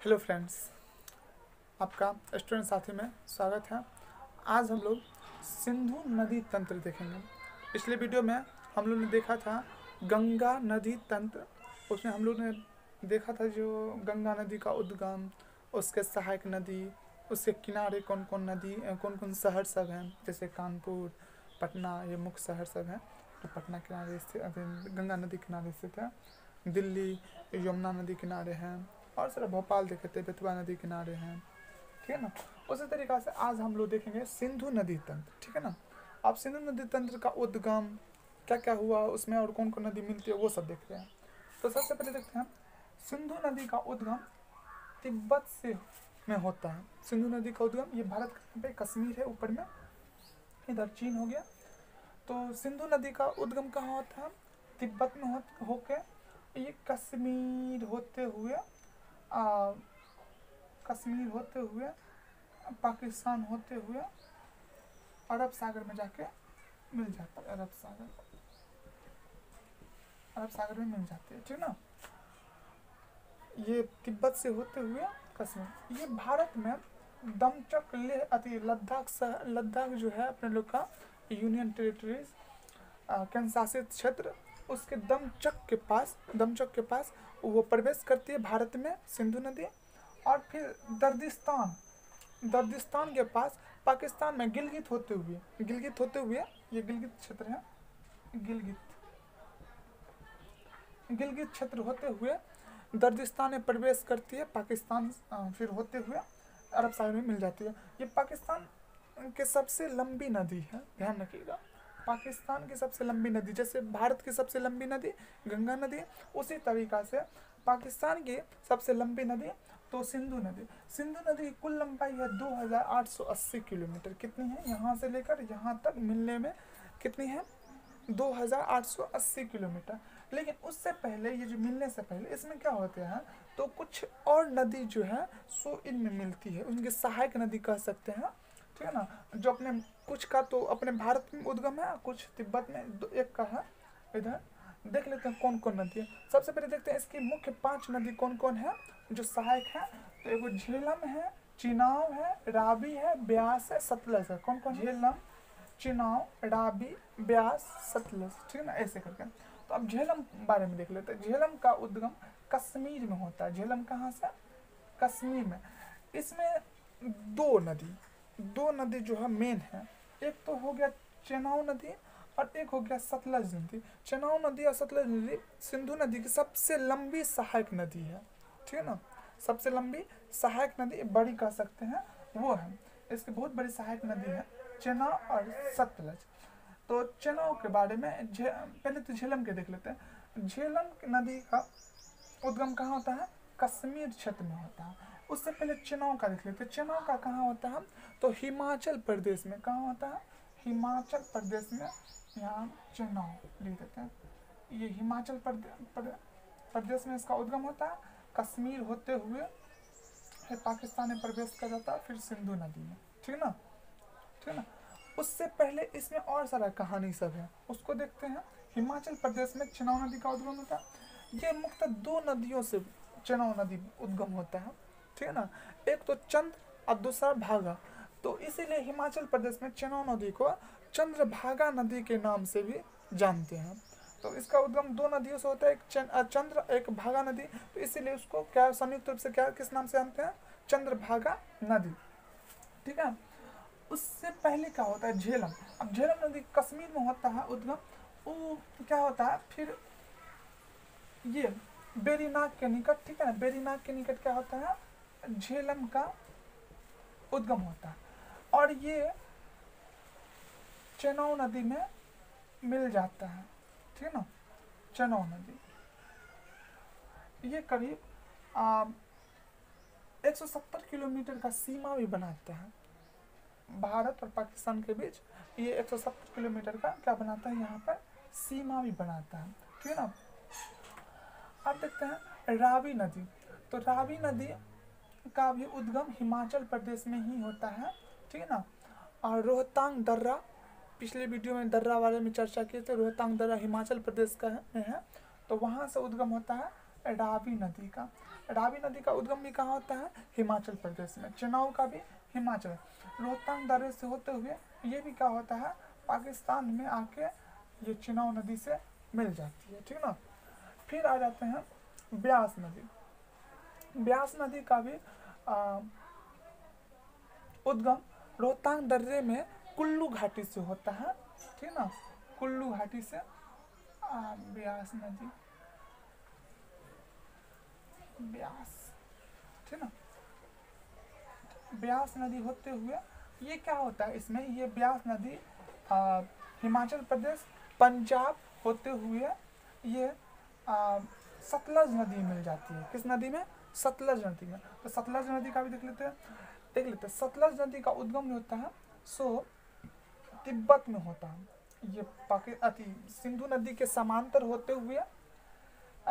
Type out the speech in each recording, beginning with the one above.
Hello friends, आपका student साथी में स्वागत है। आज हम लोग सिंधु नदी तंत्र देखेंगे। पिछले वीडियो में हम लोग ने देखा था गंगा नदी तंत्र। उसमें हम लोग ने देखा था जो गंगा नदी का उद्गम, उसके सहायक नदी, उसके किनारे कौन कौन नदी, कौन कौन शहर सब हैं, जैसे कानपुर, पटना, ये मुख्य शहर सब हैं जो पटना किनारे स्थित, गंगा नदी किनारे स्थित है। दिल्ली यमुना नदी किनारे हैं, और सारा भोपाल देखे थे बेतवा नदी किनारे हैं, ठीक है ना। उसी तरीक़ा से आज हम लोग देखेंगे सिंधु नदी तंत्र, ठीक है ना। अब सिंधु नदी तंत्र का उद्गम क्या क्या हुआ उसमें और कौन कौन नदी मिलती है वो सब देखते हैं। तो सबसे पहले देखते हैं सिंधु नदी का उद्गम तिब्बत से में होता है। सिंधु नदी का उद्गम ये भारत पे कश्मीर है ऊपर में, इधर चीन हो गया। तो सिंधु नदी का उद्गम कहाँ होता है? तिब्बत में होके ये कश्मीर होते हुए पाकिस्तान होते हुए अरब सागर में जाके मिल जाता है। अरब सागर में मिल जाती है, ठीक ना। ये तिब्बत से होते हुए कश्मीर, ये भारत में दमचक लेह अति लद्दाख जो है अपने लोग का यूनियन टेरिटरीज केंद्र शासित क्षेत्र, उसके दमचक के पास वो प्रवेश करती है भारत में सिंधु नदी। और फिर दर्दिस्तान के पास पाकिस्तान में गिलगित होते हुए ये गिलगित क्षेत्र है, गिलगित क्षेत्र होते हुए दर्दिस्तान में प्रवेश करती है पाकिस्तान, फिर होते हुए अरब सागर में मिल जाती है। ये पाकिस्तान की सबसे लंबी नदी है, ध्यान रखिएगा। पाकिस्तान की सबसे लंबी नदी, जैसे भारत की सबसे लंबी नदी गंगा नदी, उसी तरीक़ा से पाकिस्तान की सबसे लंबी नदी तो सिंधु नदी की कुल लंबाई है 2880 किलोमीटर। कितनी है? यहाँ से लेकर यहाँ तक मिलने में कितनी है? 2880 किलोमीटर। लेकिन उससे पहले, ये जो मिलने से पहले, इसमें क्या होते हैं तो कुछ और नदी जो है सो इनमें मिलती है, उनकी सहायक नदी कह सकते हैं, ठीक है ना। जो अपने कुछ का तो अपने भारत में उद्गम है, कुछ तिब्बत में, एक का है। इधर देख लेते हैं कौन कौन नदी है। सबसे पहले देखते हैं इसकी मुख्य 5 नदी कौन कौन है जो सहायक है। तो एगो झेलम है, चिनाव है, रावी है, ब्यास है, सतलज है। कौन कौन? झेलम, चिनाव, रावी, ब्यास, सतलज, ठीक है ना, ऐसे करके। तो अब झेलम बारे में देख लेते हैं। झेलम का उद्गम कश्मीर में होता है। झेलम कहाँ से? कश्मीर में। इसमें दो नदी जो है मेन है। एक तो हो गया चेनाब नदी और एक हो गया सतलज नदी। चेनाब नदी और सतलज नदी सिंधु नदी की सबसे लंबी सहायक नदी है, ठीक है ना। सबसे लंबी सहायक नदी, बड़ी कह सकते हैं, वो है। इसकी बहुत बड़ी सहायक नदी है चेनाब और सतलज। तो चेनाब के बारे में पहले तो झेलम के देख लेते हैं। झेलम नदी का उद्गम कहाँ होता है? कश्मीर क्षेत्र में होता है। उससे पहले चेनाब का देख लेते हैं। चेनाब का कहाँ होता है तो हिमाचल प्रदेश में। कहाँ होता है? हिमाचल प्रदेश में। यहाँ चेनाब लिख देते हैं। ये हिमाचल प्रदेश में इसका उद्गम होता है। कश्मीर होते हुए फिर पाकिस्तान में प्रवेश कर जाता है, फिर सिंधु नदी में, ठीक है ना। उससे पहले इसमें और सारा कहानी सब है, उसको देखते हैं। हिमाचल प्रदेश में चेनाब नदी का उद्गम होता है। ये मुख्यतः 2 नदियों से चेनाब नदी उद्गम होता है, ठीक है ना। एक तो चंद्र और दूसरा भागा। तो इसीलिए हिमाचल प्रदेश में चेनाब नदी को चंद्रभागा नदी के नाम से भी जानते हैं। तो इसका उद्गम 2 नदियों से होता है, एक चंद्र, एक भागा नदी। तो इसीलिए उसको क्या संयुक्त रूप से क्या किस नाम से जानते हैं? चंद्रभागा नदी, ठीक है। उससे पहले क्या होता है? झेलम। अब झेलम नदी कश्मीर में होता है उद्गम। वो क्या होता है फिर ये बेरीनाग के निकट, ठीक है ना। बेरीनाग के निकट क्या होता है? झेलम का उद्गम होता है और ये चेनाब नदी में मिल जाता है, ठीक है ना। चेनाब नदी ये करीब 170 किलोमीटर का सीमा भी बनाता है भारत और पाकिस्तान के बीच। ये 170 किलोमीटर का क्या बनाता है? यहाँ पर सीमा भी बनाता है, ठीक है ना। अब देखते हैं रावी नदी। तो रावी नदी का भी उद्गम हिमाचल प्रदेश में ही होता है, ठीक है ना। और रोहतांग दर्रा, पिछले वीडियो में दर्रा बारे में चर्चा की थे। रोहतांग दर्रा हिमाचल प्रदेश का है, तो वहाँ से उद्गम होता है रावी नदी का। रावी नदी का उद्गम भी कहाँ होता है? हिमाचल प्रदेश में। चेनाब का भी हिमाचल। रोहतांग दर्रे से होते हुए ये भी क्या होता है? पाकिस्तान में आके ये चेनाब नदी से मिल जाती है, ठीक ना। फिर आ जाते हैं ब्यास नदी। ब्यास नदी का भी उद्गम रोहतांग दर्रे में कुल्लू घाटी से होता है, ठीक ना। कुल्लू घाटी से ब्यास नदी, ब्यास, ठीक ना। ब्यास नदी होते हुए ये क्या होता है इसमें? ये ब्यास नदी हिमाचल प्रदेश, पंजाब होते हुए ये सतलज नदी मिल जाती है। किस नदी में? सतलज नदी में। तो सतलज नदी का भी देख लेते हैं। सतलज नदी का उद्गम जो होता है सो तिब्बत में होता है। ये सिंधु नदी के समांतर होते हुए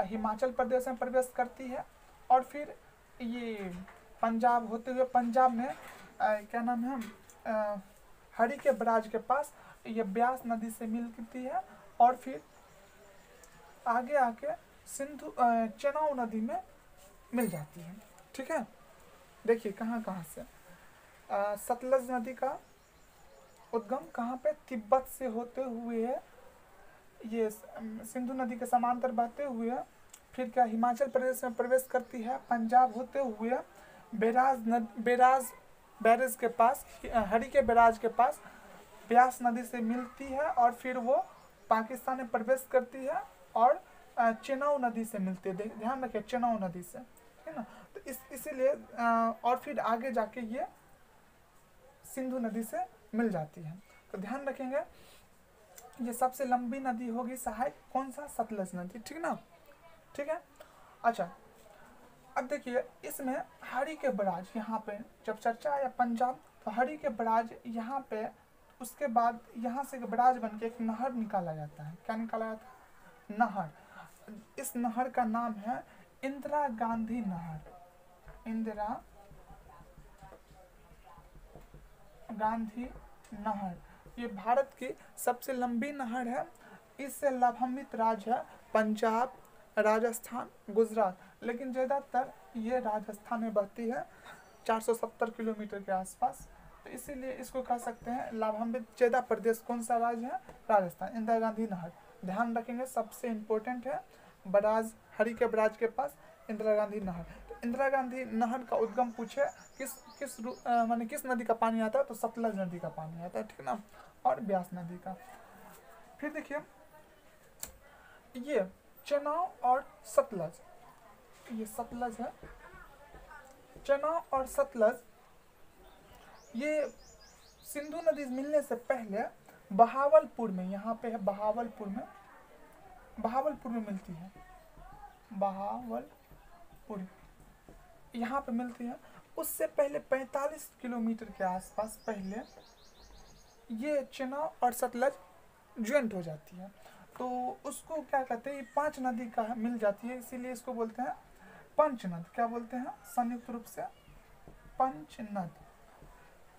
हिमाचल प्रदेश में प्रवेश करती है और फिर ये पंजाब होते हुए पंजाब में क्या नाम है, हरी के बराज के पास ये ब्यास नदी से मिलती है और फिर आगे आके चेनाब नदी में मिल जाती है, ठीक है। देखिए कहाँ कहाँ से सतलज नदी का उद्गम कहाँ पे? तिब्बत से होते हुए ये सिंधु नदी के समांतर बहते हुए फिर क्या हिमाचल प्रदेश में प्रवेश करती है, पंजाब होते हुए बैरेज के पास, हरी के बैराज के पास ब्यास नदी से मिलती है और फिर वो पाकिस्तान में प्रवेश करती है और चेनाब नदी से मिलती है। ध्यान रखिए चेनाब नदी से, है ना। तो इसीलिए और फिर आगे जाके ये सिंधु नदी से मिल जाती है। तो ध्यान रखेंगे ये सबसे लंबी नदी होगी सहायक कौन सा? सतलज नदी, ठीक ना, ठीक है। अच्छा अब देखिए इसमें हरी के बराज, यहाँ पे जब चर्चा आया पंजाब तो हरी के बराज यहाँ पे, उसके बाद यहाँ से बराज बन के एक नहर निकाला जाता है। क्या निकाला जाता है? नहर। इस नहर का नाम है इंदिरा गांधी नहर। इंदिरा गांधी नहर ये भारत की सबसे लंबी नहर है। इससे लाभान्वित राज्य है पंजाब, राजस्थान, गुजरात, लेकिन ज़्यादातर ये राजस्थान में बहती है 470 किलोमीटर के आसपास। तो इसीलिए इसको कह सकते हैं लाभान्वित ज़्यादा प्रदेश कौन सा राज्य है? राजस्थान। इंदिरा गांधी नहर ध्यान रखेंगे सबसे इम्पोर्टेंट है। बराज, हरी के बराज के पास इंदिरा गांधी नहर। तो इंदिरा गांधी नहर का उद्गम पूछे किस नदी का पानी आता है? तो सतलज नदी का पानी आता है, ठीक ना, और ब्यास नदी का। फिर देखिए ये चेनाब और सतलज, ये सतलज है। चेनाब और सतलज ये सिंधु नदी मिलने से पहले बहावलपुर में, यहाँ पे है बहावलपुर में मिलती है। बहावलपुर यहाँ पे मिलती है। उससे पहले 45 किलोमीटर के आसपास पहले ये चेनाब और सतलज ज्वाइंट हो जाती है। तो उसको क्या कहते हैं? ये 5 नदी का मिल जाती है, इसीलिए इसको बोलते हैं पंचनद। क्या बोलते हैं? संयुक्त रूप से पंचनद।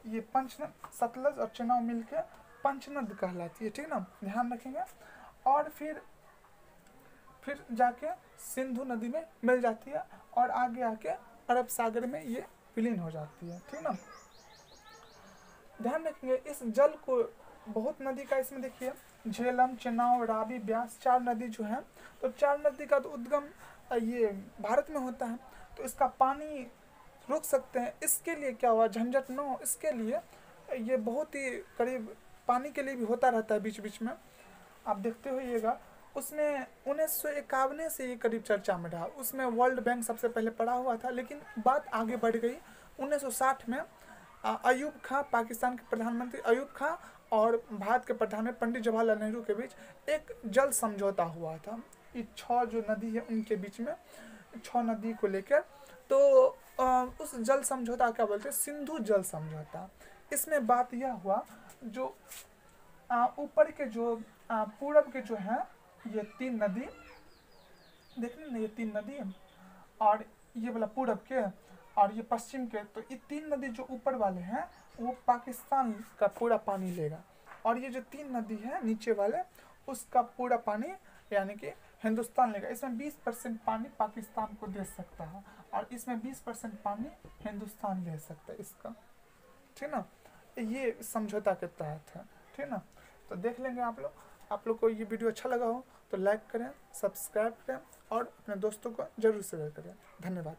ये पंचनद, सतलज और चेनाब मिलकर पंचनद कहलाती है, ठीक ना, ध्यान रखेंगे। और फिर जाके सिंधु नदी में मिल जाती है और आगे आके अरब सागर में ये विलीन हो जाती है, ठीक ना। ध्यान रखेंगे इस जल को, बहुत नदी का इसमें देखिए झेलम, चेनाब, रावी, ब्यास 4 नदी जो है, तो 4 नदी का तो उद्गम ये भारत में होता है। तो इसका पानी रोक सकते हैं, इसके लिए क्या हुआ? झंझट न हो इसके लिए ये बहुत ही करीब पानी के लिए भी होता रहता है बीच बीच में, आप देखते होइएगा। उसमें 1951 से ये करीब चर्चा में रहा। उसमें वर्ल्ड बैंक सबसे पहले पड़ा हुआ था, लेकिन बात आगे बढ़ गई। 1960 में अयूब खां, पाकिस्तान के प्रधानमंत्री अयूब खां और भारत के प्रधानमंत्री पंडित जवाहरलाल नेहरू के बीच एक जल समझौता हुआ था। ये 6 जो नदी है उनके बीच में, 6 नदी को लेकर। तो उस जल समझौता क्या बोलते हैं? सिंधु जल समझौता। इसमें बात यह हुआ जो ऊपर के जो पूरब के जो है ये 3 नदी, देखने ना, ये 3 नदी और ये वाला पूरब के और ये पश्चिम के, तो ये 3 नदी जो ऊपर वाले हैं वो पाकिस्तान का पूरा पानी लेगा और ये जो 3 नदी है नीचे वाले उसका पूरा पानी यानी कि हिंदुस्तान लेगा। इसमें 20% पानी पाकिस्तान को दे सकता है और इसमें 20% पानी हिंदुस्तान ले सकता है इसका, ठीक ना। ये समझौता के तहत है, ठीक ना। तो देख लेंगे आप लोग को ये वीडियो अच्छा लगा हो तो लाइक करें, सब्सक्राइब करें और अपने दोस्तों को जरूर शेयर करें। धन्यवाद।